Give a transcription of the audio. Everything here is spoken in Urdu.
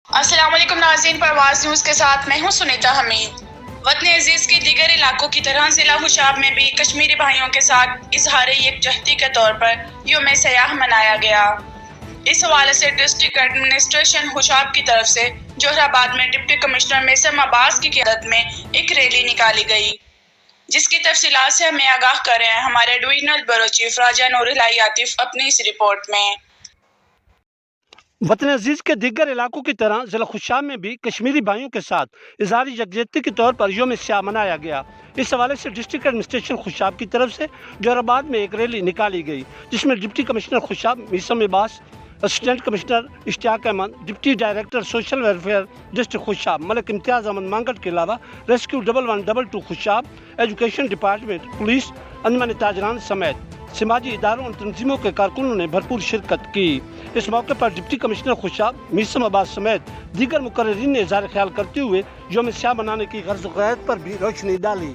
السلام علیکم ناظرین، پرواز نیوز کے ساتھ میں ہوں سنیتا حمید۔ وطن عزیز کے دیگر علاقوں کی طرح ضلع خوشاب میں بھی کشمیری بھائیوں کے ساتھ اظہار یکجہتی کے طور پر یوم سیاح منایا گیا۔ اس حوالے سے ڈسٹرکٹ ایڈمنسٹریشن خوشاب کی طرف سے جوہر آباد میں ڈپٹی کمشنر میثم عباس کی قیادت میں ایک ریلی نکالی گئی، جس کی تفصیلات سے ہمیں آگاہ کر رہے ہیں ہمارے ڈویژنل بیورو چیف راجہ نور الہی عاطف اپنی اس رپورٹ میں۔ وطن عزیز کے دیگر علاقوں کی طرح ضلع خوشاب میں بھی کشمیری بھائیوں کے ساتھ اظہار یکجہتی کے طور پر یوم سیاح منایا گیا۔ اس حوالے سے ڈسٹرکٹ ایڈمنسٹریشن خوشاب کی طرف سے جوہر آباد میں ایک ریلی نکالی گئی، جس میں deputy commissioner Khushab Maisam Abbas, assistant commissioner Ishtiaq Ahmed, deputy director social welfare district Khushab Malik Imtiaz Ahmed Mangat کے علاوہ rescue 1122 Khushab, education department, police, Anjuman Tajiran سمیت سماجی اداروں اور تنظیموں کے کارکنوں نے بھرپور شرکت کی۔ اس موقع پر ڈپٹی کمشنر خوشاب میثم عباس سمیت دیگر مقررین نے اظہار خیال کرتے ہوئے یوم سیاح منانے کی غرض و غایت پر بھی روشنی ڈالی۔